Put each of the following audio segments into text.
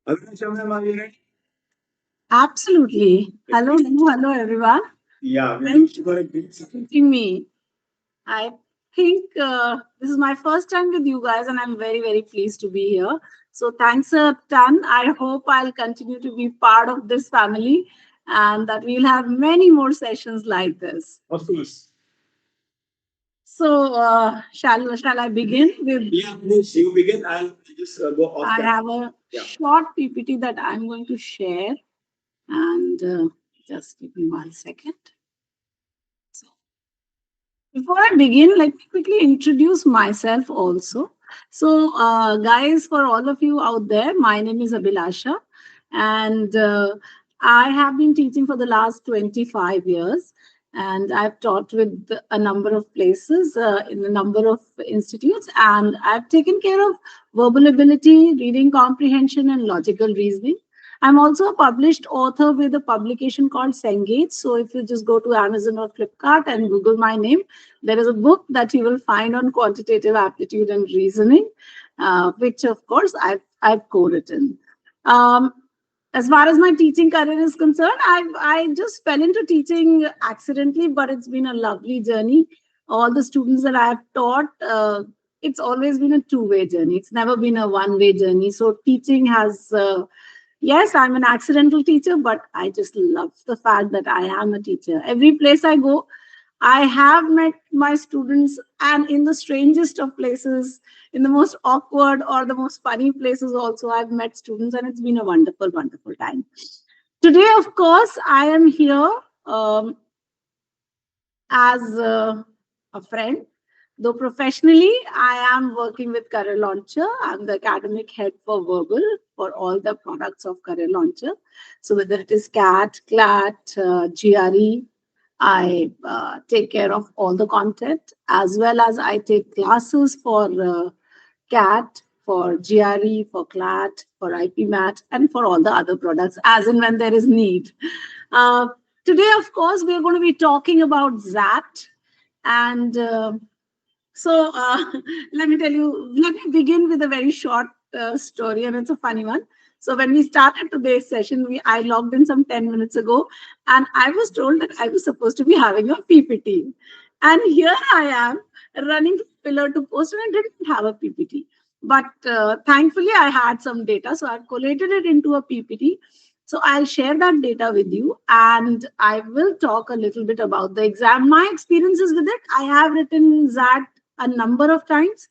Avinasha ma'am, are you ready? Absolutely. Hello, everyone. Yeah, we are Thank looking you for a for great inviting me. I think this is my first time with you guys, and I'm very, very pleased to be here. So thanks a ton. I hope I'll continue to be part of this family and that we'll have many more sessions like this. Of course. So shall I begin with? Yeah, please, you begin. I'll just go off I camera. have a Yeah. short PPT that I'm going to share, and just give me 1 second. So, before I begin, let me quickly introduce myself also. So, guys, for all of you out there, my name is Abhilasha, and I have been teaching for the last 25 years. And I've taught with a number of places in a number of institutes, and I've taken care of verbal ability, reading comprehension, and logical reasoning. I'm also a published author with a publication called Cengage. So if you just go to Amazon or Flipkart and Google my name, there is a book that you will find on quantitative aptitude and reasoning, which of course I've co-written. Um, as far as my teaching career is concerned, I just fell into teaching accidentally, but it's been a lovely journey. All the students that I've taught, it's always been a two-way journey. It's never been a one-way journey. So teaching has yes, I'm an accidental teacher, but I just love the fact that I am a teacher. Every place I go, I have met my students, and in the strangest of places, in the most awkward or the most funny places, also, I've met students, and it's been a wonderful, wonderful time. Today, of course, I am here as a friend. Though professionally, I am working with Career Launcher. I'm the academic head for Verbal for all the products of Career Launcher. So whether it is CAT, CLAT, GRE, I take care of all the content as well as I take classes for CAT, for GRE, for CLAT, for IPMAT, and for all the other products as and when there is need. Uh, Today, of course, we are going to be talking about XAT. And let me tell you, let me begin with a very short story, and it's a funny one. So when we started today's session, I logged in some 10 minutes ago, and I was told that I was supposed to be having a PPT. And here I am running pillar to post, and I didn't have a PPT. But thankfully, I had some data, so I've collated it into a PPT. So I'll share that data with you, and I will talk a little bit about the exam. My experiences with it, I have written XAT a number of times.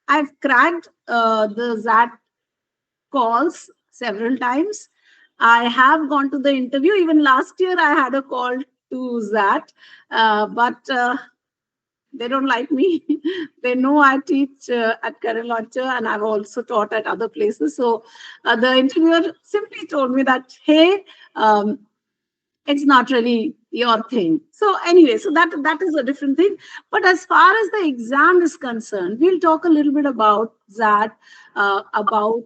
I've cracked the XAT calls several times. I have gone to the interview. Even last year, I had a call to XAT, but they don't like me. They know I teach at Career Launcher, and I've also taught at other places. So the interviewer simply told me that, hey, um, it's not really your thing. So anyway, so that is a different thing. But as far as the exam is concerned, we'll talk a little bit about that, about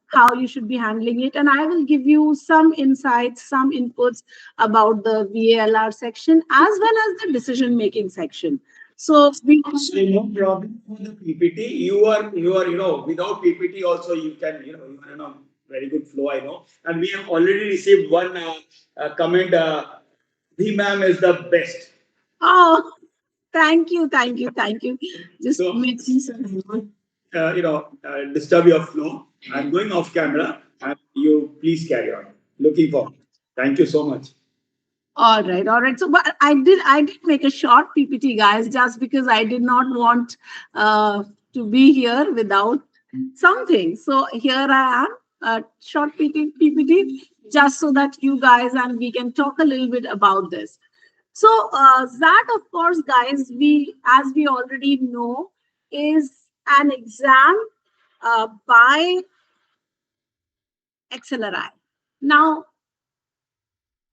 how you should be handling it, and I will give you some insights, some inputs about the VALR section as well as the decision making section. So we Actually, no problem for the PPT. You are without PPT also you can you are in a very good flow. I know, and we have already received one comment. The ma'am is the best. oh, thank you. Just So makes me so disturb your flow. I'm going off camera, and you please carry on. Looking forward. Thank you so much. all right, all right. So, but I did make a short PPT, guys, just because I did not want to be here without something. So here I am, a short PPT, just so that you guys and we can talk a little bit about this. So that, of course, guys, as we already know, is an exam by XLRI. Now,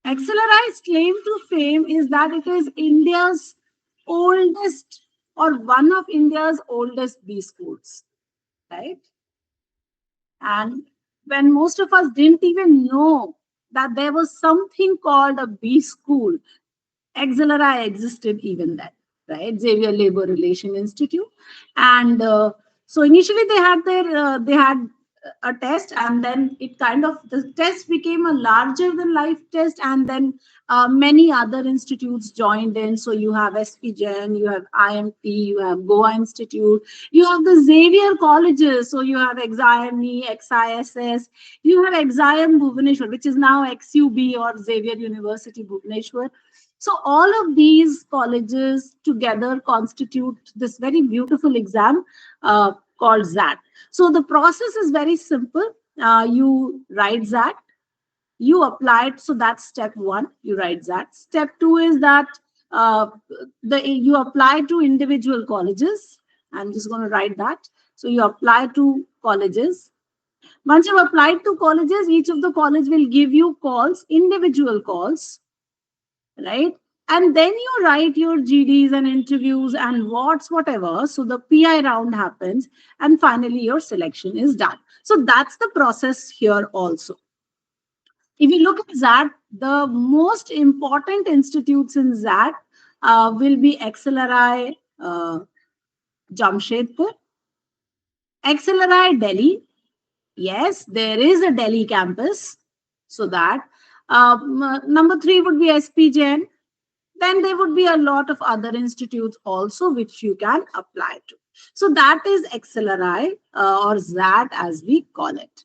XLRI's claim to fame is that it is India's oldest or one of India's oldest B schools, right? And when most of us didn't even know that there was something called a B school, XLRI existed even then, right? Xavier Labor Relation Institute. And so initially they had a test, and then it kind of, the test became a larger than life test, and then many other institutes joined in. So you have SPGen, you have IMT, you have Goa Institute, you have the Xavier colleges, so you have XIME, XISS, you have XIM Bhubaneswar, which is now XUB or Xavier University Bhubaneswar. So all of these colleges together constitute this very beautiful exam called XAT. So the process is very simple. You write XAT, you apply it. So that's step one. You write XAT. Step two is that uh, you apply to individual colleges. I'm just going to write that. So you apply to colleges. Once you've applied to colleges, each of the college will give you calls, individual calls, right? And then you write your GDs and interviews and whatever. So the PI round happens, and finally your selection is done. So that's the process here also. If you look at XAT, the most important institutes in XAT will be XLRI Jamshedpur, XLRI Delhi. Yes, there is a Delhi campus. So that number three would be SPGen. Then there would be a lot of other institutes also which you can apply to. So that is XLRI or XAT as we call it.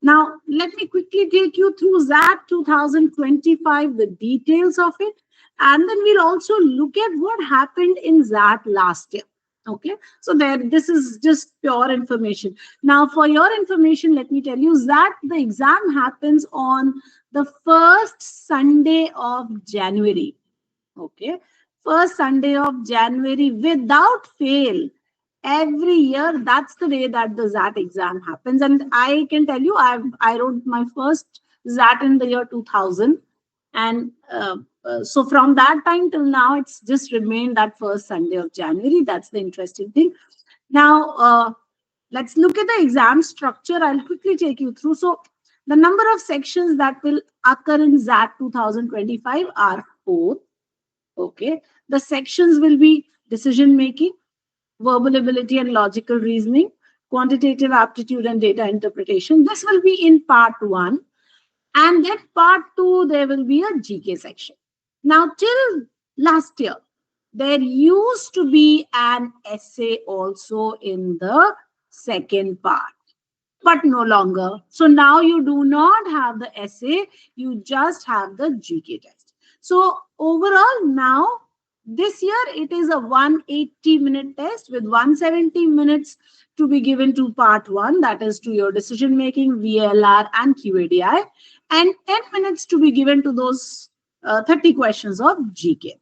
Now, let me quickly take you through XAT 2025, the details of it, and then we'll also look at what happened in XAT last year. Okay, so there, this is just pure information. Now, for your information, let me tell you that the exam happens on the first Sunday of January. Okay, first Sunday of January without fail. Every year, that's the day that the XAT exam happens. And I can tell you, I wrote my first XAT in the year 2000. And so from that time till now, it's just remained that first Sunday of January. That's the interesting thing. Now, let's look at the exam structure. I'll quickly take you through. So the number of sections that will occur in XAT 2025 are 4. Okay. The sections will be decision making, verbal ability and logical reasoning, quantitative aptitude and data interpretation. This will be in part one. And then part two, there will be a GK section. Now, till last year, there used to be an essay also in the second part, but no longer. So now you do not have the essay, you just have the GK test. So overall, now this year it is a 180-minute test with 170 minutes to be given to part one, that is to your decision making, VLR and QADI, and 10 minutes to be given to those 30 questions of GK.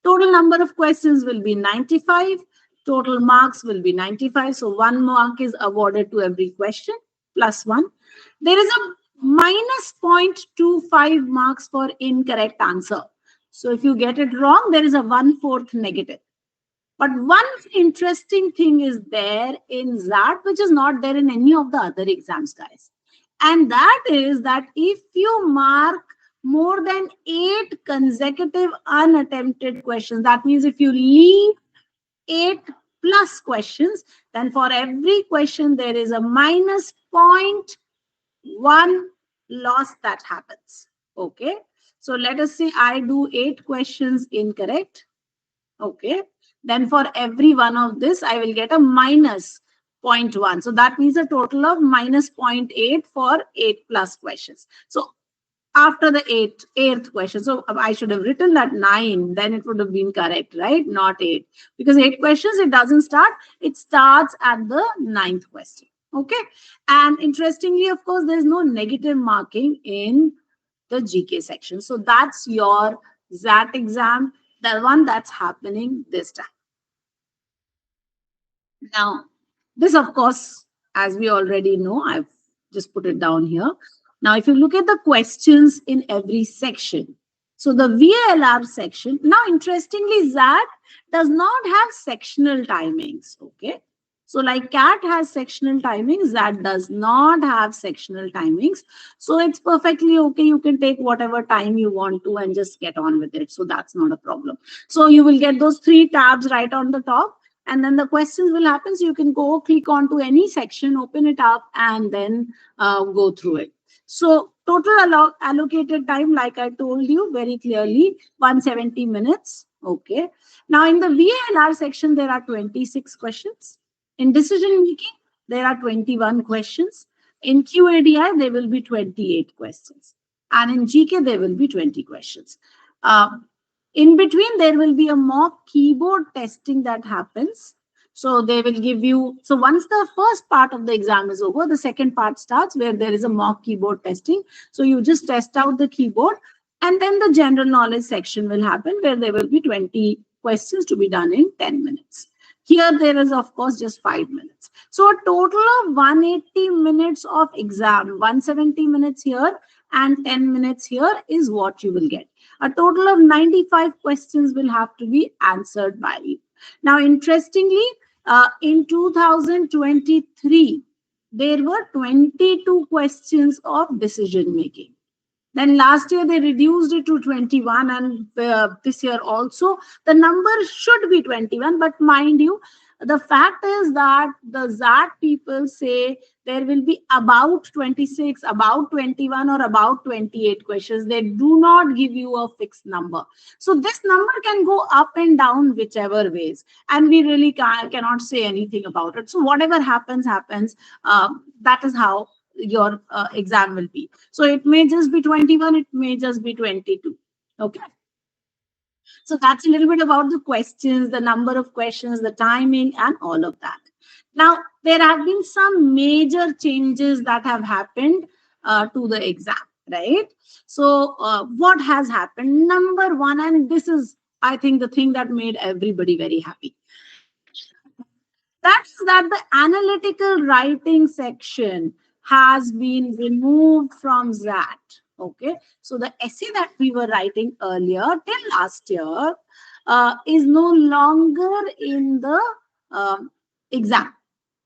Total number of questions will be 95. Total marks will be 95. So 1 mark is awarded to every question, plus 1. There is a minus 0.25 marks for incorrect answer. So if you get it wrong, there is a 1/4 negative. But one interesting thing is there in XAT, which is not there in any of the other exams, guys. And that is that if you mark more than 8 consecutive unattempted questions, that means if you leave 8 plus questions, then for every question there is a minus 0.1 loss that happens. Okay. So let us say I do 8 questions incorrect. Okay. Then for every one of this, I will get a minus 0.1. So that means a total of minus 0.8 for 8 plus questions. So after the eighth question, so I should have written that 9, then it would have been correct, right? Not 8. Because 8 questions, it doesn't start. It starts at the 9th question. Okay. And interestingly, of course, there's no negative marking in the GK section. So that's your XAT exam, the one that's happening this time. Now, this, of course, as we already know, I've just put it down here. Now, if you look at the questions in every section, so the VLR section, now interestingly, XAT does not have sectional timings, okay? So like CAT has sectional timings, XAT does not have sectional timings. So it's perfectly okay. You can take whatever time you want to and just get on with it. So that's not a problem. So you will get those 3 tabs right on the top. and then the questions will happen. So you can go click on to any section, open it up, and then go through it. So total allocated time, like I told you very clearly, 170 minutes. Okay. Now in the VALR section, there are 26 questions. In decision making, there are 21 questions. In QADI, there will be 28 questions. And in GK, there will be 20 questions. Uh, in between, there will be a mock keyboard testing that happens. So they will give you, so once the first part of the exam is over, the second part starts where there is a mock keyboard testing. So you just test out the keyboard, and then the general knowledge section will happen where there will be 20 questions to be done in 10 minutes. Here, there is, of course, just 5 minutes. So a total of 180 minutes of exam, 170 minutes here and 10 minutes here is what you will get. A total of 95 questions will have to be answered by you. Now, interestingly, in 2023, there were 22 questions of decision making. Then last year they reduced it to 21, and this year also the number should be 21. But mind you, the fact is that the XAT people say there will be about 26, about 21, or about 28 questions. They do not give you a fixed number. So this number can go up and down whichever ways, and we really cannot say anything about it. So whatever happens, happens. That is how your exam will be. So it may just be 21, it may just be 22. Okay. So that's a little bit about the questions, the number of questions, the timing, and all of that. Now, there have been some major changes that have happened to the exam, right? So, what has happened? Number one, and this is, I think, the thing that made everybody very happy. That's that the analytical writing section has been removed from XAT. Okay, so the essay that we were writing earlier till last year is no longer in the exam.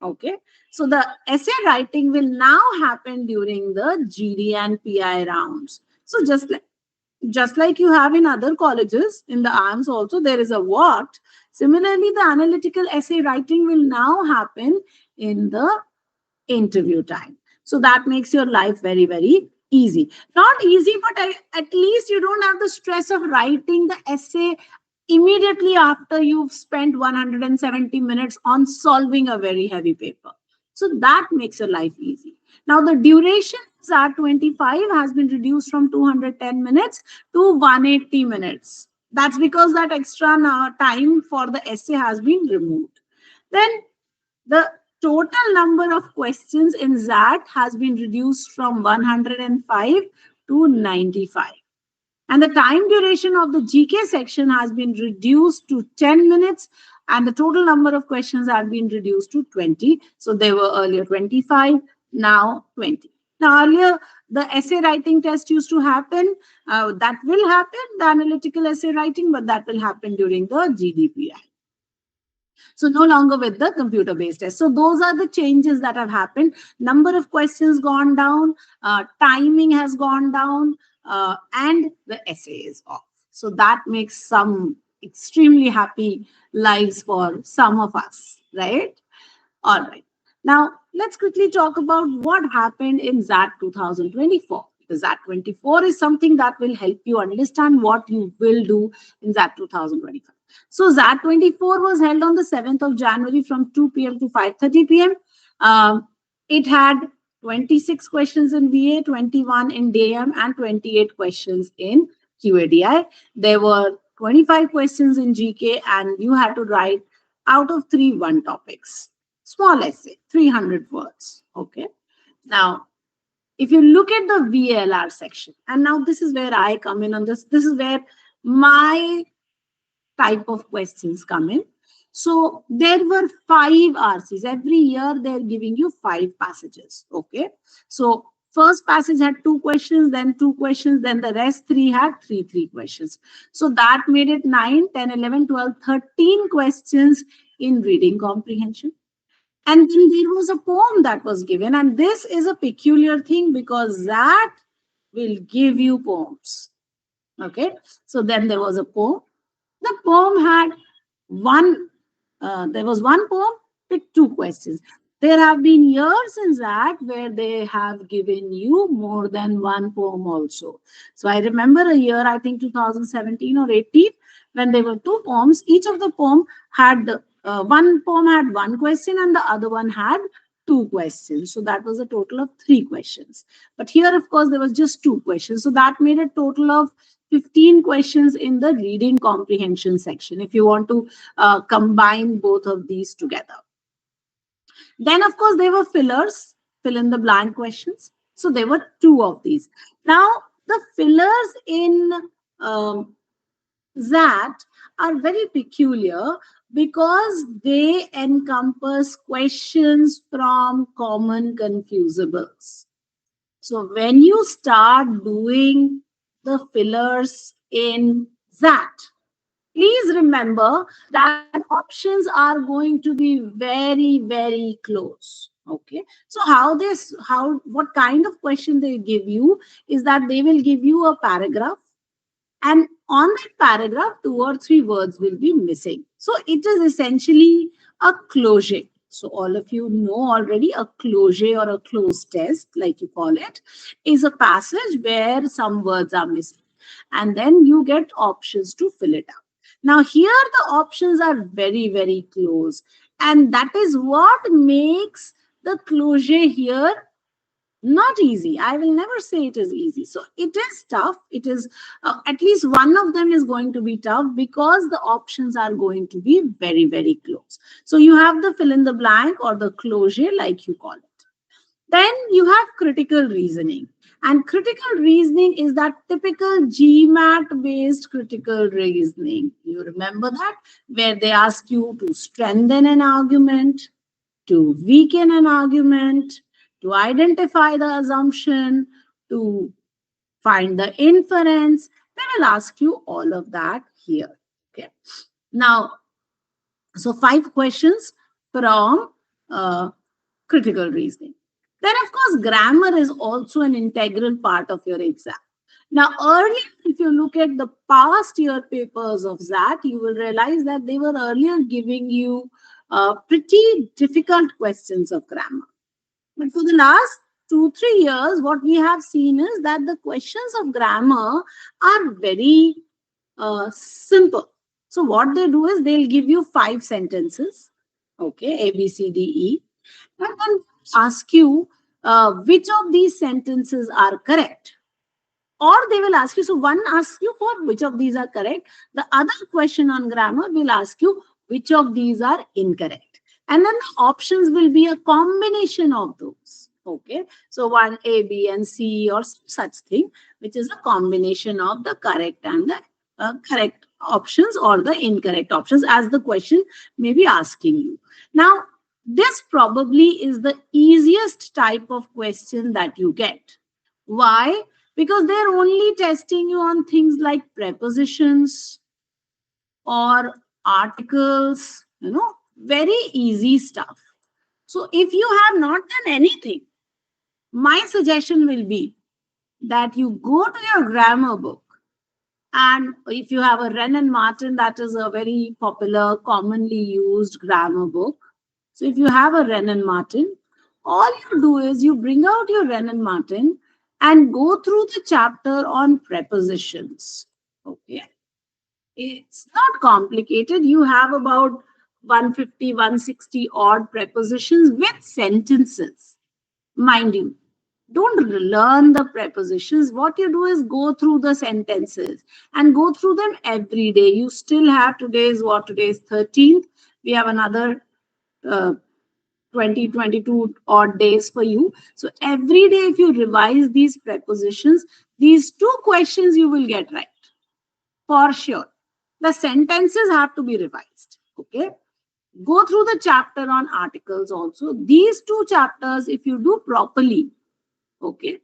Okay, so the essay writing will now happen during the GD and PI rounds. So just like you have in other colleges, in the arms also, there is a what. Similarly, the analytical essay writing will now happen in the interview time. So that makes your life very, very easy. Not easy, but at least you don't have the stress of writing the essay immediately after you've spent 170 minutes on solving a very heavy paper. So that makes your life easy. Now, the duration XAT 25 has been reduced from 210 minutes to 180 minutes. That's because that extra time for the essay has been removed. Then the total number of questions in XAT has been reduced from 105 to 95. And the time duration of the GK section has been reduced to 10 minutes, and the total number of questions have been reduced to 20. So they were earlier 25, now 20. Now, earlier, the essay writing test used to happen. That will happen, the analytical essay writing, but that will happen during the GDPI. So no longer with the computer-based test. So those are the changes that have happened. Number of questions gone down, timing has gone down, and the essay is off. So that makes some extremely happy lives for some of us, right? All right. Now, let's quickly talk about what happened in XAT 2024. The XAT 24 is something that will help you understand what you will do in XAT 2025. So XAT 24 was held on the 7th of January from 2 p.m. to 5:30 p.m. It had 26 questions in VA, 21 in DM, and 28 questions in QADI. There were 25 questions in GK, and you had to write out of 1 topics. Small essay, 300 words. Okay. Now, if you look at the VLR section, and now this is where I come in on this, this is where my type of questions come in. So there were 5 RCs. Every year they're giving you 5 passages. Okay. So first passage had 2 questions, then 2 questions, then the rest 3 had 3 questions. So that made it 9, 10, 11, 12, 13 questions in reading comprehension. And then there was a poem that was given. And this is a peculiar thing because that will give you poems. Okay. So then there was a poem. The poem had 1 there was one poem with two questions. There have been years in that where they have given you more than one poem also. So I remember a year, I think 2017 or 18, when there were two poems. Each of the poem had one poem had one question and the other one had two questions. So that was a total of three questions. But here, of course, there was just two questions. So that made a total of 15 questions in the reading comprehension section if you want to combine both of these together. Then, of course, there were fillers, fill in the blank questions. So there were two of these. Now, the fillers in um, XAT are very peculiar because they encompass questions from common confusables. So when you start doing the fillers in XAT, please remember that options are going to be very, very close. Okay. So what kind of question they give you is that they will give you a paragraph, and on that paragraph, two or three words will be missing. So it is essentially a closure. So all of you know already a closure or a close test, like you call it, is a passage where some words are missing. And then you get options to fill it up. Now, here the options are very, very close. And that is what makes the closure here not easy. I will never say it is easy. So it is tough. It is at least one of them is going to be tough because the options are going to be very, very close. So you have the fill in the blank or the closure, like you call it. Then you have critical reasoning. And critical reasoning is that typical GMAT based critical reasoning. You remember that? Where they ask you to strengthen an argument, to weaken an argument, to identify the assumption, to find the inference. They will ask you all of that here. Okay. Now, so 5 questions from critical reasoning. Then, of course, grammar is also an integral part of your exam. Now, earlier, if you look at the past year papers of XAT, you will realize that they were earlier giving you pretty difficult questions of grammar. But for the last 2, 3 years, what we have seen is that the questions of grammar are very simple. So, what they do is they'll give you 5 sentences, okay, A, B, C, D, E, and then ask you which of these sentences are correct. Or they will ask you, so one asks you for which of these are correct. The other question on grammar will ask you which of these are incorrect. And then the options will be a combination of those. Okay. So one A, B, and C or such thing, which is a combination of the correct and the correct options or the incorrect options as the question may be asking you. Now, this probably is the easiest type of question that you get. Why? Because they're only testing you on things like prepositions or articles, very easy stuff. So if you have not done anything, my suggestion will be that you go to your grammar book. And if you have a Wren and Martin, that is a very popular, commonly used grammar book. So if you have a Wren and Martin, all you do is you bring out your Wren and Martin and go through the chapter on prepositions. Okay. It's not complicated. You have about 150, 160 odd prepositions with sentences. Mind you, don't learn the prepositions. What you do is go through the sentences and go through them every day. You still have today's 13th. We have another 20, 22 odd days for you. So every day, if you revise these prepositions, these 2 questions you will get right for sure. The sentences have to be revised. Okay. Go through the chapter on articles also. These 2 chapters, if you do properly, okay,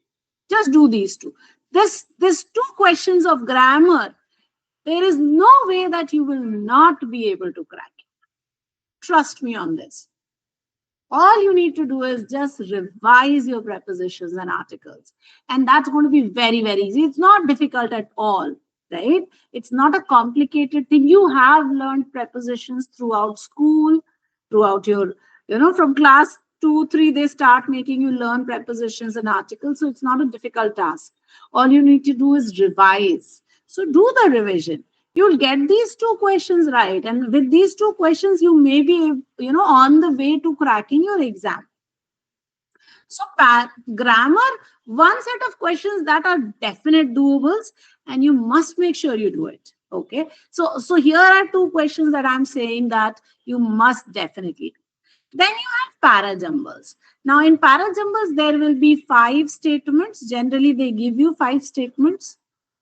just do these two. This 2 questions of grammar, there is no way that you will not be able to crack it. Trust me on this. All you need to do is just revise your prepositions and articles. And that's going to be very, very easy. It's not difficult at all. right? It's not a complicated thing. You have learned prepositions throughout school, throughout your, from class 2, 3, they start making you learn prepositions and articles. So it's not a difficult task. All you need to do is revise. So do the revision. You'll get these two questions right. And with these two questions, you may be, on the way to cracking your exam. So grammar, one set of questions that are definite doables, and you must make sure you do it. Okay. So here are two questions that I'm saying that you must definitely do. Then you have parajumbles. Now in parajumbles, there will be 5 statements. Generally, they give you 5 statements.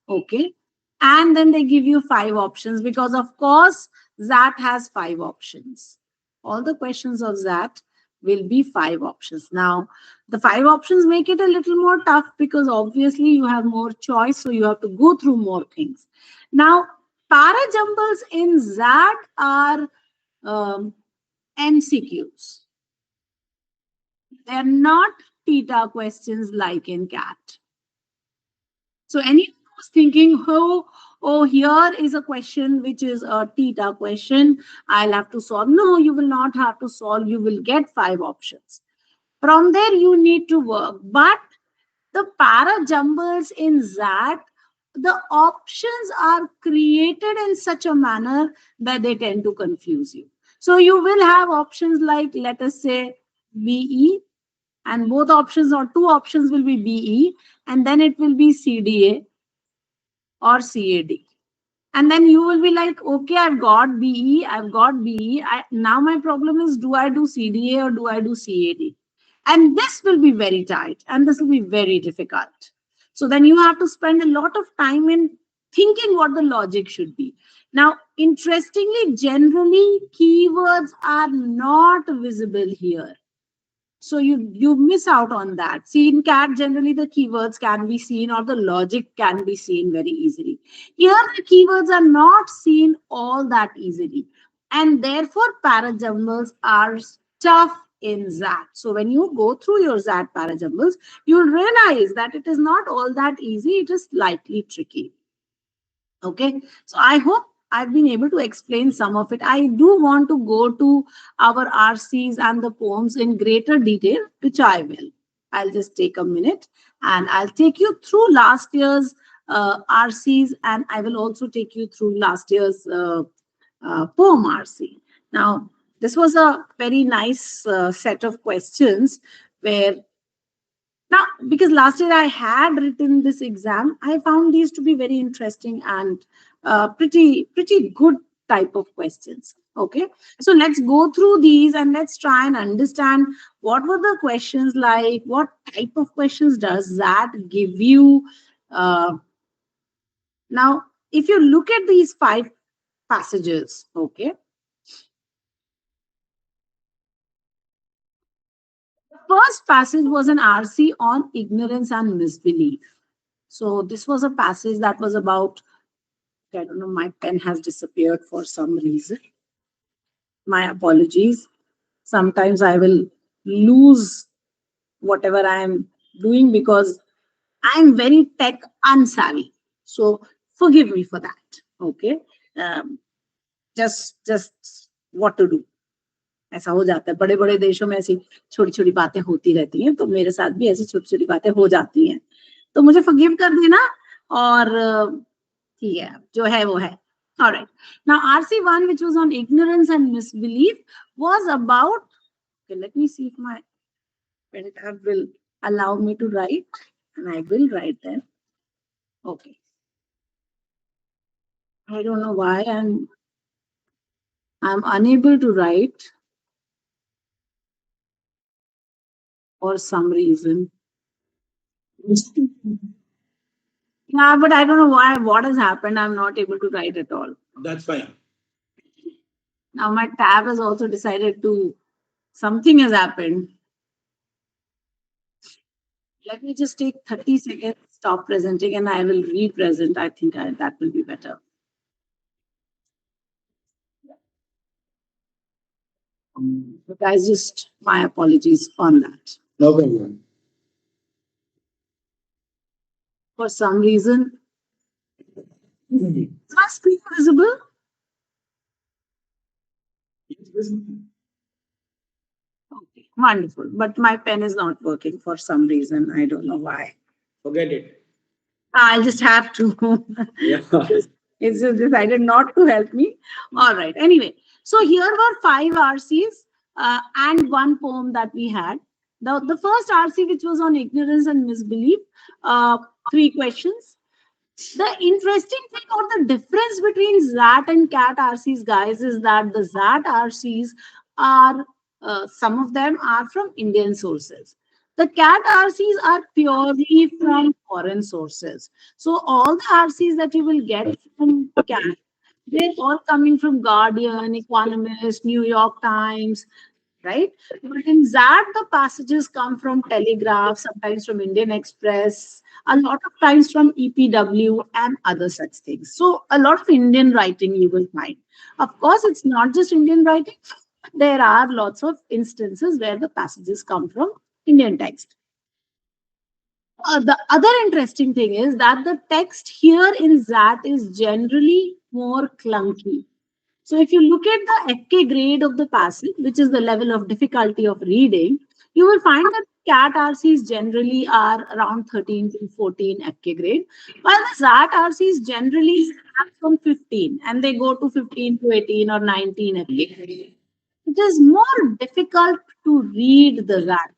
Okay. And then they give you 5 options because, of course, XAT has 5 options. All the questions of XAT will be 5 options. Now, the 5 options make it a little more tough because obviously you have more choice, so you have to go through more things. Now, parajumbles in XAT are MCQs. They're not theta questions like in CAT. So anyone who's thinking, oh, here is a question which is a theta question, I'll have to solve. No, you will not have to solve. You will get 5 options. From there, you need to work. But the para jumbles in XAT, the options are created in such a manner that they tend to confuse you. So you will have options like, let us say, BE, and both options or 2 options will be BE, and then it will be CDA or CAD. And then you will be like, okay, I've got BE, I've got BE. Now my problem is, do I do CDA or do I do CAD? And this will be very tight and this will be very difficult. So then you have to spend a lot of time in thinking what the logic should be. Now, interestingly, generally, keywords are not visible here. So you miss out on that. See, in CAT, generally the keywords can be seen or the logic can be seen very easily. Here, the keywords are not seen all that easily. And therefore, parajumbles are tough in XAT. So when you go through your XAT parajumbles, you'll realize that it is not all that easy. It is slightly tricky. Okay. So I hope I've been able to explain some of it. I do want to go to our RCs and the poems in greater detail, which I will. I'll just take a minute and I'll take you through last year's RCs, and I will also take you through last year's poem RC. Now, this was a very nice set of questions where now, because last year I had written this exam, I found these to be very interesting and pretty good type of questions. Okay, so let's go through these and let's try and understand what were the questions like, what type of questions does that give you. Now, if you look at these 5 passages, okay, the first passage was an RC on ignorance and misbelief. So this was a passage that was about, I don't know, my pen has disappeared for some reason. My apologies. Sometimes I will lose whatever I am doing because I am very tech unsavvy. So forgive me for that. Okay. Um, just what to do. ऐसा हो जाता है, बड़े बड़े देशों में ऐसी छोटी छोटी बातें होती रहती हैं, तो मेरे साथ भी ऐसी छोटी छोटी बातें हो जाती हैं, तो मुझे फॉरगिव कर देना। और ठीक है, जो है वो है। All right. Now RC1, which was on ignorance and misbelief, was about, okay, let me see if my pen tab will allow me to write, and I will write them. Okay. I don't know why I'm unable to write for some reason. Yeah, but I don't know why, what has happened. I'm not able to write at all. That's fine. Now my tab has also decided to, something has happened. Let me just take 30 seconds, stop presenting, and I will re-present. I think that will be better. But guys, just my apologies on that. No problem. For some reason, Is my screen visible? Yes, yes. Okay, wonderful. But my pen is not working for some reason. I don't know why. Forget it. I'll just have to. Yeah. It's just decided not to help me. All right. Anyway, so here were five RCs and one poem that we had. The first RC, which was on ignorance and misbelief, uh, three questions. The interesting thing or the difference between ZAT and CAT RCs, guys, is that the ZAT RCs are, some of them are from Indian sources. The CAT RCs are purely from foreign sources. So all the RCs that you will get from CAT, they're all coming from Guardian, Economist, New York Times, right? But in that, the passages come from Telegraph, sometimes from Indian Express, a lot of times from EPW and other such things. So a lot of Indian writing you will find. Of course, it's not just Indian writing. There are lots of instances where the passages come from Indian text. The other interesting thing is that the text here in ZAT is generally more clunky. So if you look at the FK grade of the passage, which is the level of difficulty of reading, you will find that CAT RCs generally are around 13 to 14 FK grade, while the ZAT RCs generally start from 15 and they go to 15 to 18 or 19 FK grade. It is more difficult to read the ZAT.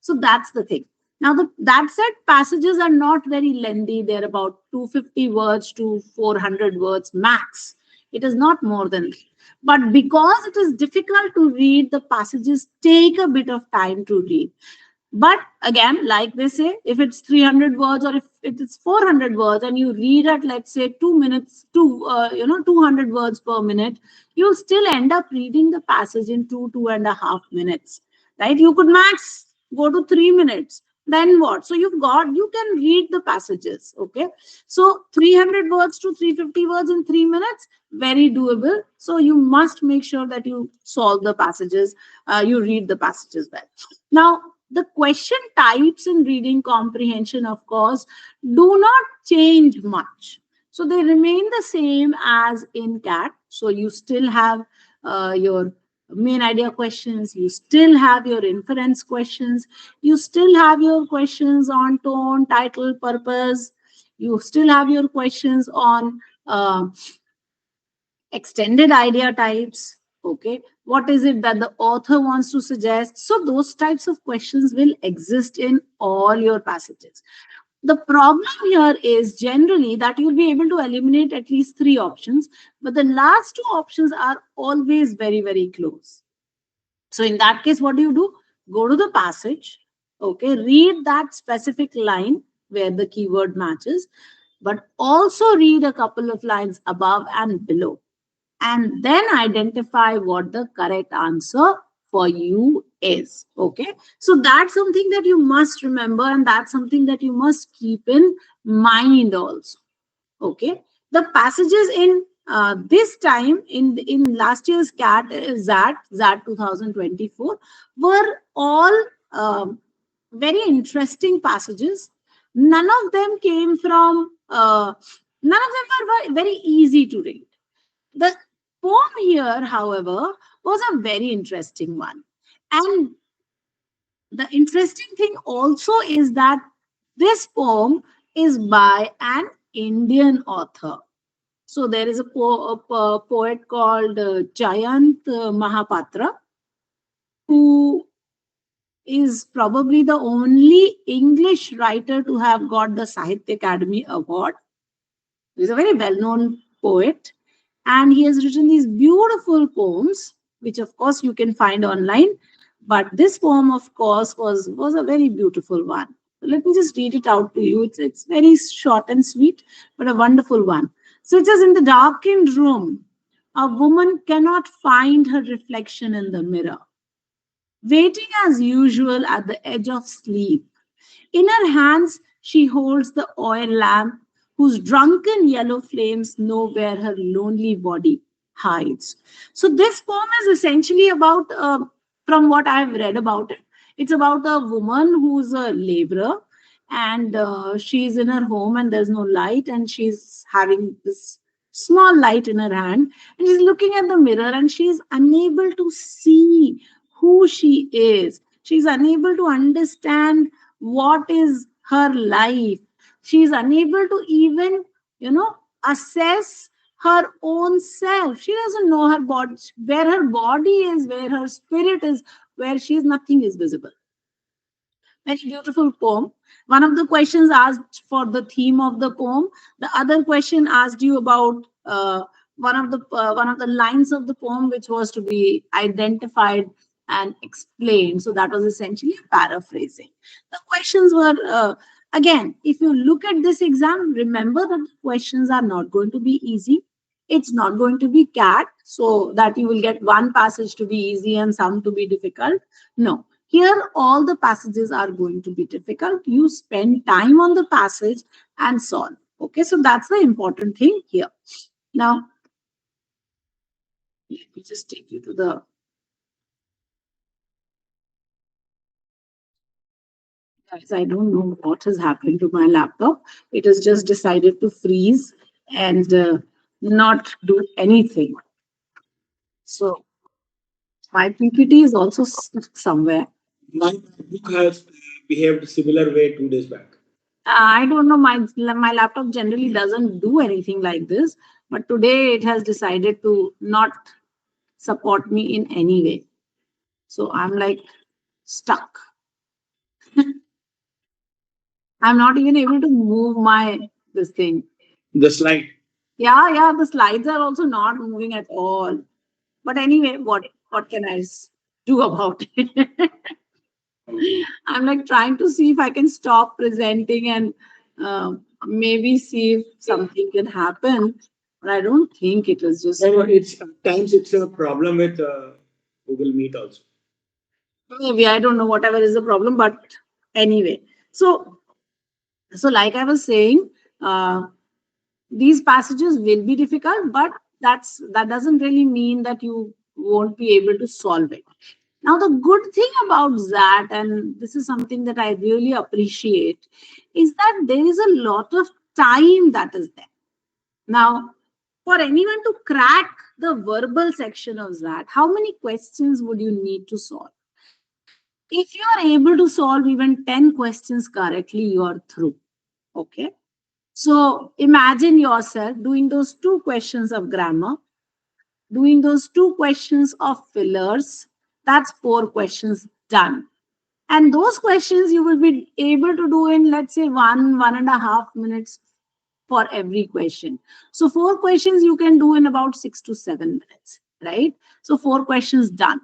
So that's the thing. Now, that said, passages are not very lengthy. They're about 250 words to 400 words max. It is not more than that. But because it is difficult to read, the passages take a bit of time to read. But again, like they say, if it's 300 words or if it is 400 words and you read at, let's say, 2 minutes, 200 words per minute, you'll still end up reading the passage in 2.5 minutes, right? You could max go to 3 minutes. Then what? So you can read the passages, okay? So 300 words to 350 words in 3 minutes, very doable. So you must make sure that you solve the passages, you read the passages well. Now, the question types in reading comprehension, of course, do not change much. So they remain the same as in CAT. So you still have your main idea questions, you still have your inference questions, you still have your questions on tone, title, purpose, you still have your questions on extended idea types. Okay, what is it that the author wants to suggest? So those types of questions will exist in all your passages. The problem here is generally that you'll be able to eliminate at least three options, but the last two options are always very, very close. So in that case, what do? Go to the passage, okay, read that specific line where the keyword matches, but also read a couple of lines above and below, and then identify what the correct answer for you is. Okay, so that's something that you must remember, and that's something that you must keep in mind also. Okay, the passages in this time in last year's cat zat 2024 were all very interesting passages. None of them came from none of them were very easy to read. The poem here, however, was a very interesting one. And the interesting thing also is that this poem is by an Indian author. So there is a poet called Jayant Mahapatra, who is probably the only English writer to have got the Sahitya Academy Award. He's a very well-known poet, and he has written these beautiful poems, which of course you can find online. But this poem, of course, was a very beautiful one. Let me just read it out to you. It's very short and sweet, but a wonderful one. So it says, in the darkened room, a woman cannot find her reflection in the mirror, waiting as usual at the edge of sleep. In her hands, she holds the oil lamp, whose drunken yellow flames know where her lonely body hides. So, this poem is essentially about, from what I've read about it, it's about a woman who's a laborer, and she's in her home and there's no light, and she's having this small light in her hand, and she's looking at the mirror and she's unable to see who she is. She's unable to understand what is her life. She's unable to even, assess her own self. She doesn't know her body, where her body is, where her spirit is, where she is, nothing is visible. Very beautiful poem. One of the questions asked for the theme of the poem. The other question asked you about one of the lines of the poem, which was to be identified and explained. So that was essentially paraphrasing. The questions were again, if you look at this exam, remember that the questions are not going to be easy. It's not going to be cat, so that you will get one passage to be easy and some to be difficult. No, here, all the passages are going to be difficult. You spend time on the passage and solve. Okay, so that's the important thing here. Now, let me just take you to the. Guys, I don't know what has happened to my laptop. It has just decided to freeze and not do anything. So, my PPT is also somewhere. My book has behaved similar way 2 days back. I don't know. My laptop generally doesn't do anything like this, but today it has decided to not support me in any way. So I'm like stuck. I'm not even able to move my this thing. The slide. Yeah, yeah, the slides are also not moving at all. But anyway, what can do about it? I'm like trying to see if I can stop presenting and maybe see if something can happen. But I don't think it is just. No, no, it's at times it's a problem with Google Meet also. Maybe I don't know whatever is the problem, but anyway. So like I was saying, uh, these passages will be difficult, but that doesn't really mean that you won't be able to solve it. Now, the good thing about that, and this is something that I really appreciate, is that there is a lot of time that is there. Now, for anyone to crack the verbal section of that, how many questions would you need to solve? If you are able to solve even 10 questions correctly, you are through. Okay. So imagine yourself doing those two questions of grammar, doing those two questions of fillers. That's four questions done. And those questions you will be able to do in, let's say, 1.5 minutes for every question. So four questions you can do in about 6 to 7 minutes, right? So four questions done.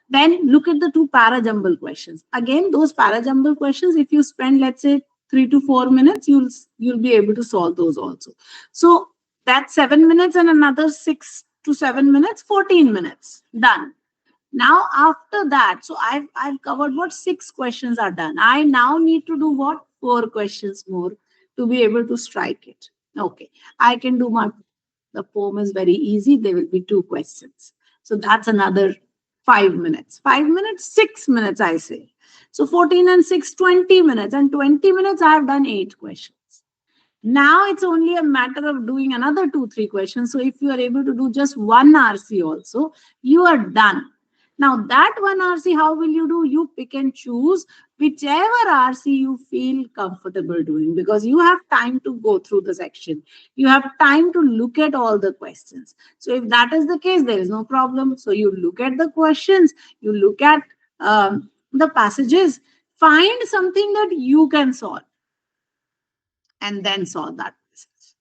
Then look at the two parajumble questions. Again, those parajumble questions, if you spend, let's say, 3 to 4 minutes, you'll be able to solve those also. So that's 7 minutes and another 6 to 7 minutes, 14 minutes done. Now after that, so I've covered what, six questions are done. I now need to do what, four questions more to be able to strike it. Okay, I can do my, the poem is very easy. There will be two questions. So that's another 5 minutes. 5 minutes, 6 minutes, I say. So 14 and 6, 20 minutes. And 20 minutes, I have done eight questions. Now it's only a matter of doing another two, three questions. So if you are able to do just one RC also, you are done. Now that one RC, how will you do? You pick and choose whichever RC you feel comfortable doing, because you have time to go through the section. You have time to look at all the questions. So if that is the case, there is no problem. So you look at the questions, you look at the passages, find something that you can solve and then solve that passage.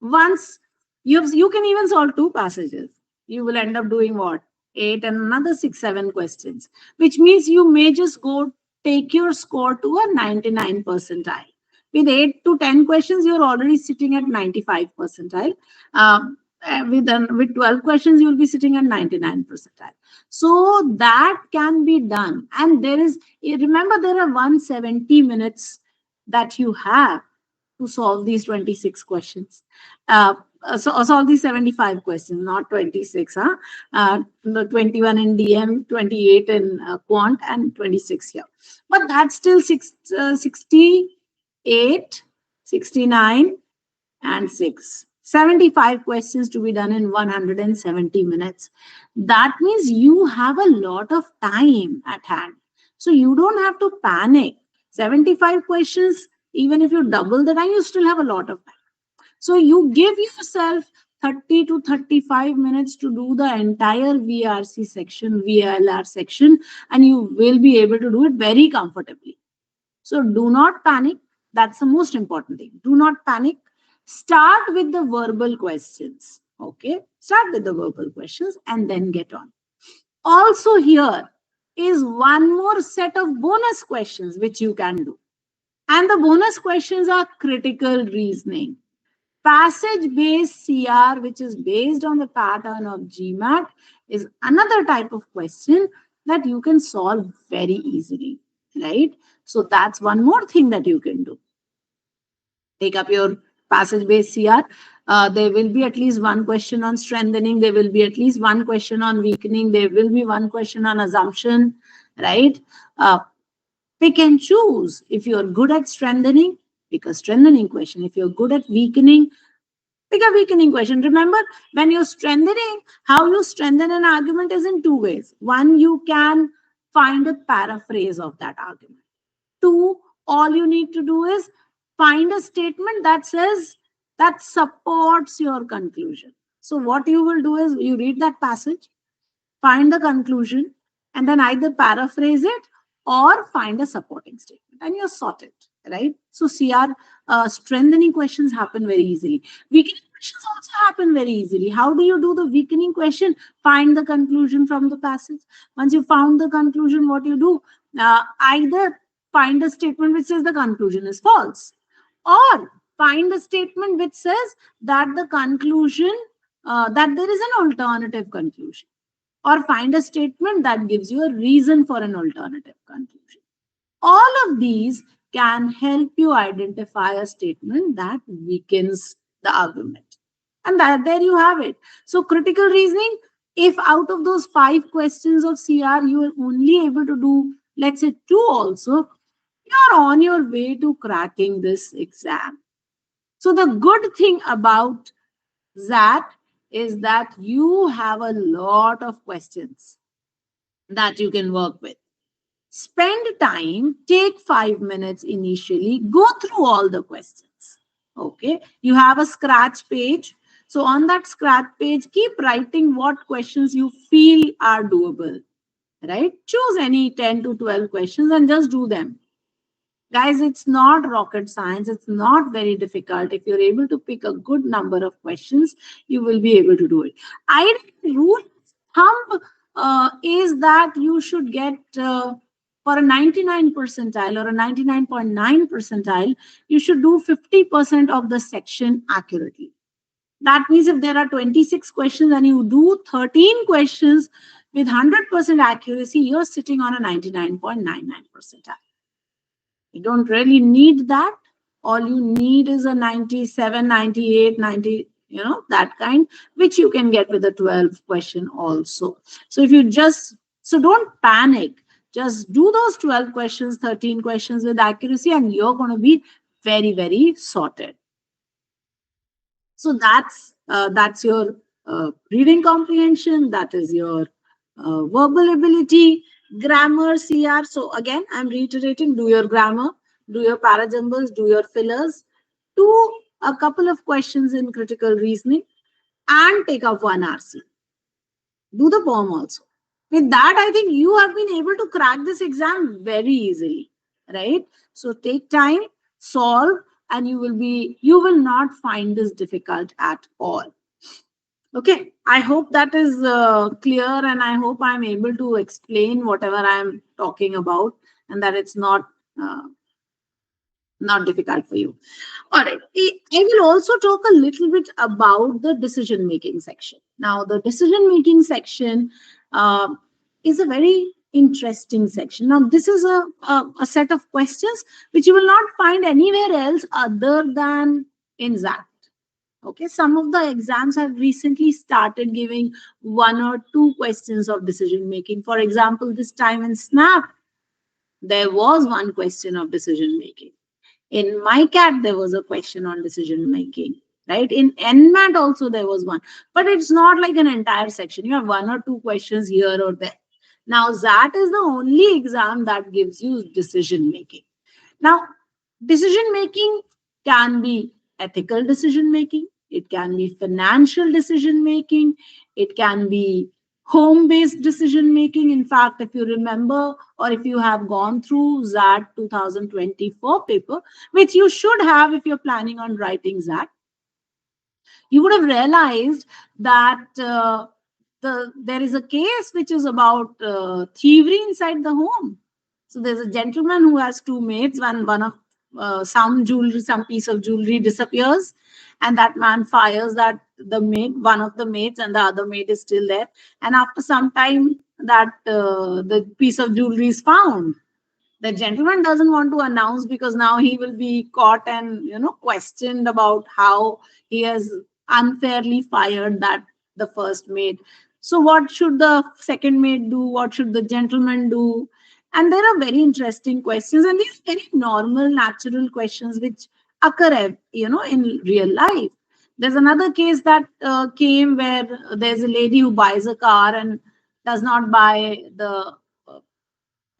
Once you can even solve two passages, you will end up doing what? Eight and another six, seven questions, which means you may just go take your score to a 99 percentile. With 8 to 10 questions, you're already sitting at 95 percentile. With 12 questions, you'll be sitting at 99 percentile. So that can be done. And remember, there are 170 minutes that you have to solve these 26 questions. So solve these 75 questions, not 26. The 21 in DM, 28 in quant, and 26 here. But that's still 60. 8, 69, and 6. 75 questions to be done in 170 minutes. That means you have a lot of time at hand. So you don't have to panic. 75 questions, even if you double the time, you still have a lot of time. So you give yourself 30 to 35 minutes to do the entire VRC section, VLR section, and you will be able to do it very comfortably. So do not panic. That's the most important thing. Do not panic. Start with the verbal questions. Okay. Start with the verbal questions and then get on. Also, here is one more set of bonus questions which you can do. And the bonus questions are critical reasoning. Passage based CR, which is based on the pattern of GMAT, is another type of question that you can solve very easily, right? So that's one more thing that you can do. Take up your passage based CR. There will be at least one question on strengthening. There will be at least one question on weakening. There will be one question on assumption, right? Uh, Pick and choose. If you're good at strengthening, pick a strengthening question. If you're good at weakening, pick a weakening question. Remember, when you're strengthening, how you strengthen an argument is in two ways. One, you can find a paraphrase of that argument. Two, all you need to do is find a statement that says that supports your conclusion. So, what you will do is you read that passage, find the conclusion, and then either paraphrase it or find a supporting statement, and you're sorted, right? So, CR strengthening questions happen very easily. Weakening questions also happen very easily. How do you do the weakening question? Find the conclusion from the passage. Once you found the conclusion, what you do? Either find a statement which says the conclusion is false, or find a statement which says that the conclusion, that there is an alternative conclusion, or find a statement that gives you a reason for an alternative conclusion. All of these can help you identify a statement that weakens the argument. And that there you have it. So critical reasoning, if out of those 5 questions of CR, you are only able to do, let's say, 2 also, you're on your way to cracking this exam. So the good thing about XAT is that you have a lot of questions that you can work with. Spend time, take 5 minutes initially, go through all the questions. Okay, you have a scratch page. So on that scratch page, keep writing what questions you feel are doable, right? Choose any 10 to 12 questions and just do them. Guys, it's not rocket science. It's not very difficult. If you're able to pick a good number of questions, you will be able to do it. I rule of thumb is that you should get for a 99 percentile or a 99.9 percentile, you should do 50% of the section accurately. That means if there are 26 questions and you do 13 questions with 100% accuracy, you're sitting on a 99.99 percentile. You don't really need that. All you need is a 97, 98, 90, that kind, which you can get with a 12 question also. So if you just, so don't panic. Just do those 12 questions, 13 questions with accuracy, and you're going to be very, very sorted. So that's your reading comprehension. That is your verbal ability, grammar, CR. So again, I'm reiterating: do your grammar, do your parajumbles, do your fillers, do a couple of questions in critical reasoning, and take up one RC. Do the poem also. With that, I think you have been able to crack this exam very easily, right? So take time, solve, and you will not find this difficult at all. Okay, I hope that is clear, and I hope I'm able to explain whatever I'm talking about, and that it's uh, not difficult for you. All right. I will also talk a little bit about the decision making section. Now, the decision making section uh, is a very interesting section. Now, this is a set of questions which you will not find anywhere else other than in XAT. Okay, some of the exams have recently started giving 1 or 2 questions of decision making. For example, this time in SNAP, there was one question of decision making. In my cat, there was a question on decision making, right? In NMAT also there was one, but it's not like an entire section. You have one or two questions here or there. Now, that is the only exam that gives you decision making. Now, decision making can be ethical decision making, it can be financial decision making, it can be home based decision making. In fact, if you remember or if you have gone through XAT 2024 paper, which you should have if you're planning on writing XAT, you would have realized that there is a case which is about thievery inside the home. So there's a gentleman who has two maids. One of some jewelry, some piece of jewelry disappears, and that man fires that the maid, one of the maids, and the other maid is still there. And after some time, that the piece of jewelry is found. The gentleman doesn't want to announce because now he will be caught and questioned about how he has unfairly fired that the first maid. So what should the second maid do? What should the gentleman do? And there are very interesting questions, and these very normal natural questions which occur in real life. There's another case that came where there's a lady who buys a car and does not buy the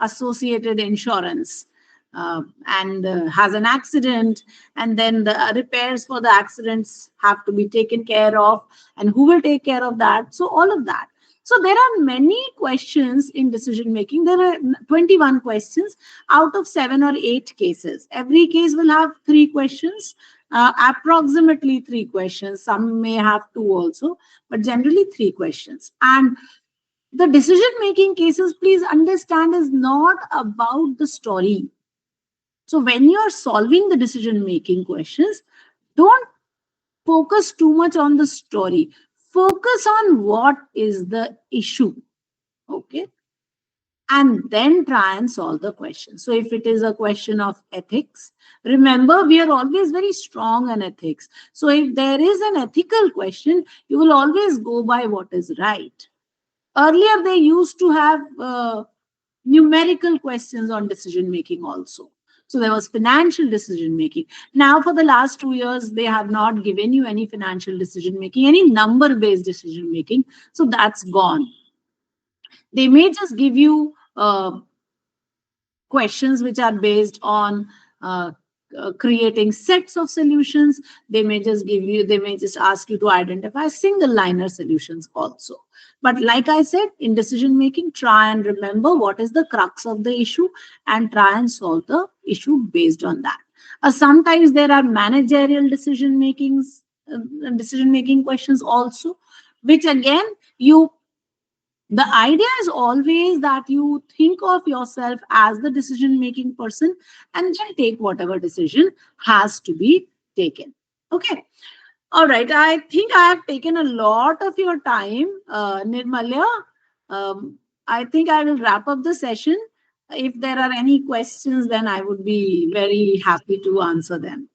associated insurance, and has an accident, and then the repairs for the accidents have to be taken care of, and who will take care of that? So all of that. So there are many questions in decision making. There are 21 questions out of 7 or 8 cases. Every case will have 3 questions, approximately 3 questions. Some may have 2 also, but generally 3 questions. And the decision making cases, please understand, is not about the story. So when you are solving the decision making questions, don't focus too much on the story. Focus on what is the issue. Okay. And then try and solve the question. So if it is a question of ethics, remember, we are always very strong on ethics. So if there is an ethical question, you will always go by what is right. Earlier, they used to have numerical questions on decision making also. So there was financial decision making. Now, for the last 2 years, they have not given you any financial decision making, any number based decision making. So that's gone. They may just give you questions which are based on creating sets of solutions. They may just ask you to identify single liner solutions also. But like I said, in decision making, try and remember what is the crux of the issue and try and solve the issue based on that. Sometimes there are managerial decision making questions also, which again, you the idea is always that you think of yourself as the decision making person and then take whatever decision has to be taken. Okay. All right. I think I have taken a lot of your time, Nirmalya. I think I will wrap up the session. If there are any questions, then I would be very happy to answer them.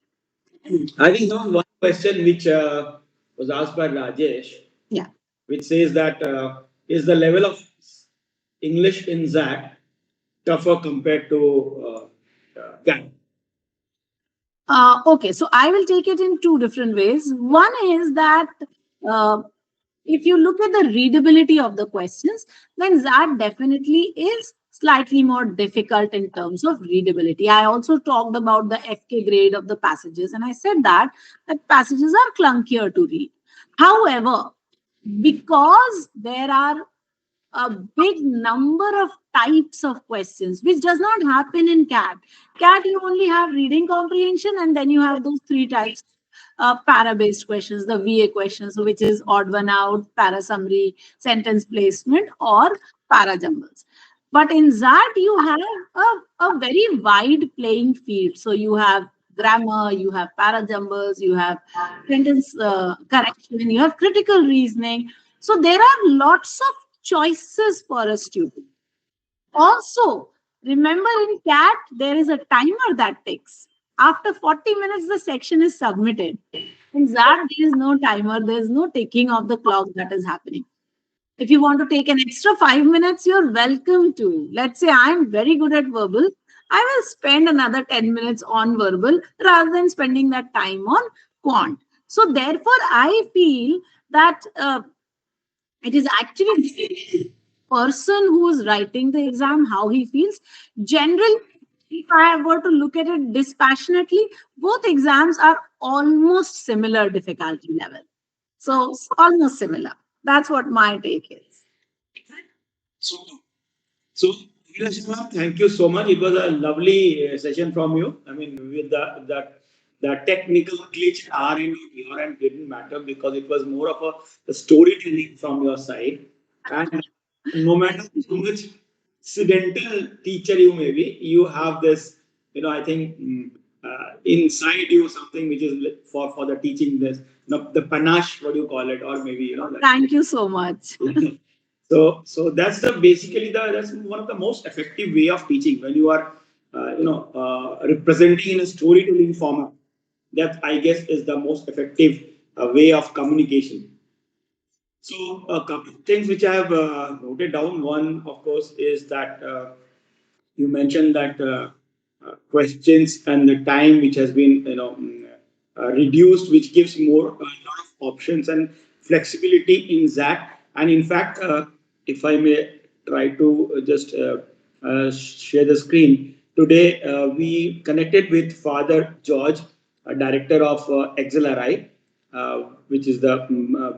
I think there was one question which was asked by Rajesh, Yeah. which says that is the level of English in ZAT tougher compared to GAT? Okay, so I will take it in two different ways. One is that uh, if you look at the readability of the questions, then that definitely is slightly more difficult in terms of readability. I also talked about the FK grade of the passages, and I said that passages are clunkier to read. However, because there are a big number of types of questions, which does not happen in CAT. CAT, you only have reading comprehension, and then you have those 3 types para-based questions, the VA questions, which is odd one out, para summary, sentence placement, or para jumbles. But in ZAT, you have a very wide playing field. So you have grammar, you have para jumbles, you have sentence correction, you have critical reasoning. So there are lots of choices for a student. Also, remember in CAT, there is a timer that ticks. After 40 minutes, the section is submitted. In ZAT, there is no timer, there is no ticking of the clock that is happening. If you want to take an extra 5 minutes, you're welcome to. Let's say I'm very good at verbal. I will spend another 10 minutes on verbal rather than spending that time on quant. So therefore, I feel that it is actually person who is writing the exam how he feels. Generally, if I were to look at it dispassionately, both exams are almost similar difficulty level. So almost similar. That's what my take is. So, so Vilas ma'am, thank you so much. It was a lovely session from you. I mean, with the technical glitch at our end, your end didn't matter because it was more of a storytelling from your side. And no matter how much accidental teacher you may be, you have this, I think inside you something which is for the teaching this, the panache, what do you call it, or maybe Thank you so much. so that's the basically that's one of the most effective way of teaching when you are representing in a storytelling format. That I guess is the most effective way of communication. So a couple of things which I have noted down. One, of course, is that you mentioned that questions and the time which has been reduced, which gives more a lot of options and flexibility in that. And in fact, if I may try to just share the screen today, we connected with Father George, director of XLRI, which is the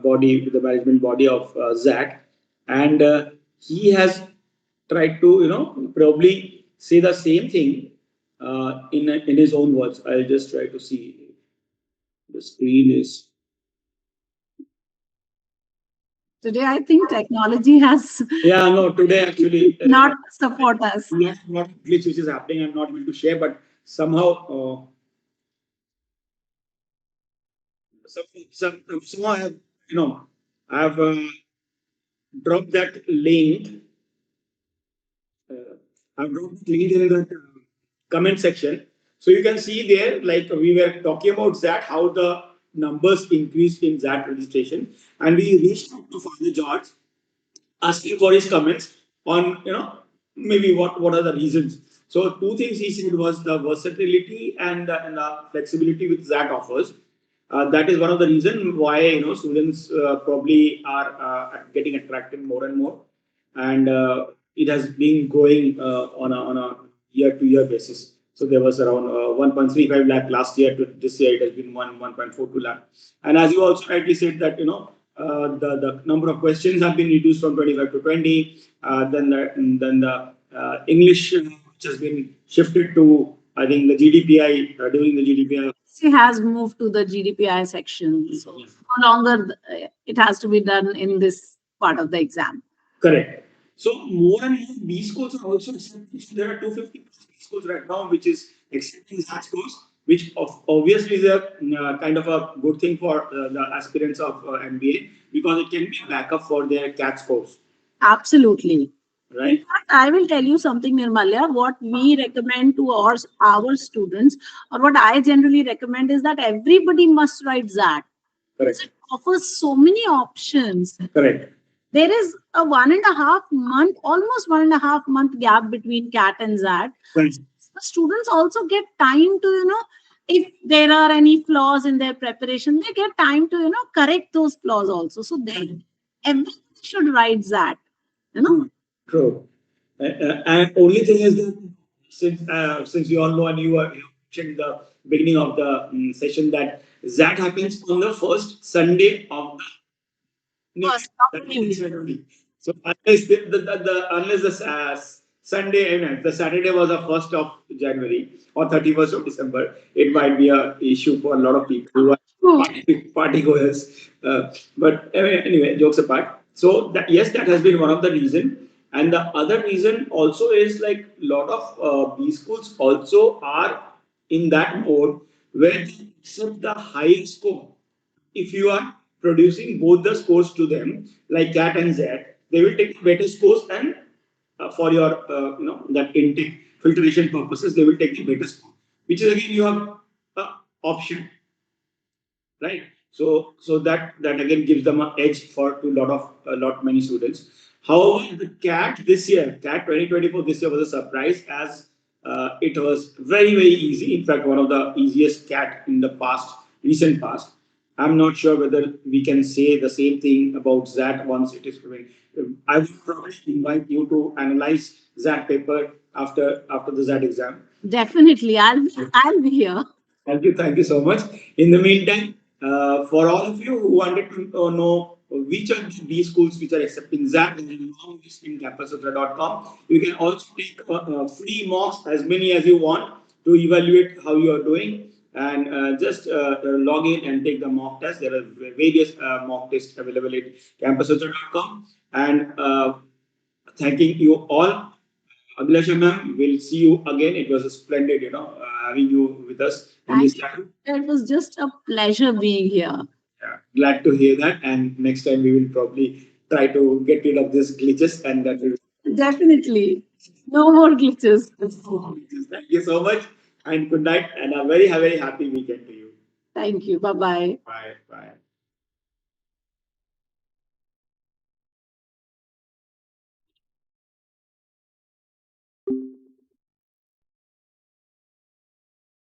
body, the management body of XAT, and he has tried to probably say the same thing in his own words. I'll just try to see the screen is. Today, I think technology has Yeah, no, today actually not support us. not glitch which is happening. I'm not able to share, but somehow somehow I have I have dropped that link. Uh, I've dropped the link in the comment section. So you can see there, like we were talking about that, how the numbers increased in that registration. And we reached out to Father George asking for his comments on, maybe what are the reasons. So two things he said was the versatility and the flexibility which that offers. That is one of the reasons why students probably are getting attracted more and more, and it has been growing on a year to year basis. So there was around 1.35 lakh last year to this year it has been 1.42 lakh. And as you also rightly said that the number of questions have been reduced from 25 to 20. Then the English which has been shifted to I think the GDPI during the GDPI. She has moved to the GDPI section, so no longer it has to be done in this part of the exam. Correct. So more and more B schools are also accepting. So there are 250 plus B schools right now, which is accepting that scores, which obviously is a kind of a good thing for the aspirants of MBA because it can be a backup for their CAT scores. Absolutely. In Right. fact, I will tell you something, Nirmalya. What we recommend to our students, or what I generally recommend, is that everybody must write XAT. Correct. It offers so many options. Correct. There is a 1.5 month, almost 1.5 month gap between CAT and XAT. Correct. The students also get time to, if there are any flaws in their preparation, they get time to, correct those flaws also. So then everybody should write XAT. True. And only thing is that since you all know and you mentioned the beginning of the session that that happens on the first Sunday of the First, that means January. So unless unless the Sunday, the Saturday was the 1st of January or 31st of December, it might be a issue for a lot of people who are party goers. But anyway, jokes apart. So that yes, that has been one of the reason, and the other reason also is like a lot of B schools also are in that mode where they accept the higher score if you are producing both the scores to them, like CAT and Z, they will take better scores and for your that intake filtration purposes, they will take the better score, which is again you have option, right? So that again gives them an edge for to lot many students. However, the CAT this year, CAT 2024 this year was a surprise as It was very easy. In fact, one of the easiest CAT in the recent past. I'm not sure whether we can say the same thing about XAT once it is coming. I would probably invite you to analyze XAT paper after the XAT exam. Definitely, I'll be here. Thank you so much. In the meantime, for all of you who wanted to know which are these schools which are accepting ZAT and long list in campussutra.com, you can also take free mocks as many as you want to evaluate how you are doing. And just log in and take the mock test. There are various mock tests available at campussutra.com. And thanking you all. Abhilasha ma'am, we'll see you again. It was a splendid, having you with us in this Thank you. channel. It was just a pleasure being here. Yeah, glad to hear that. And next time we will probably try to get rid of these glitches and that will. Definitely. No more glitches. Thank you so much and good night and a very happy weekend to you. Thank you. Bye bye. Bye. Bye.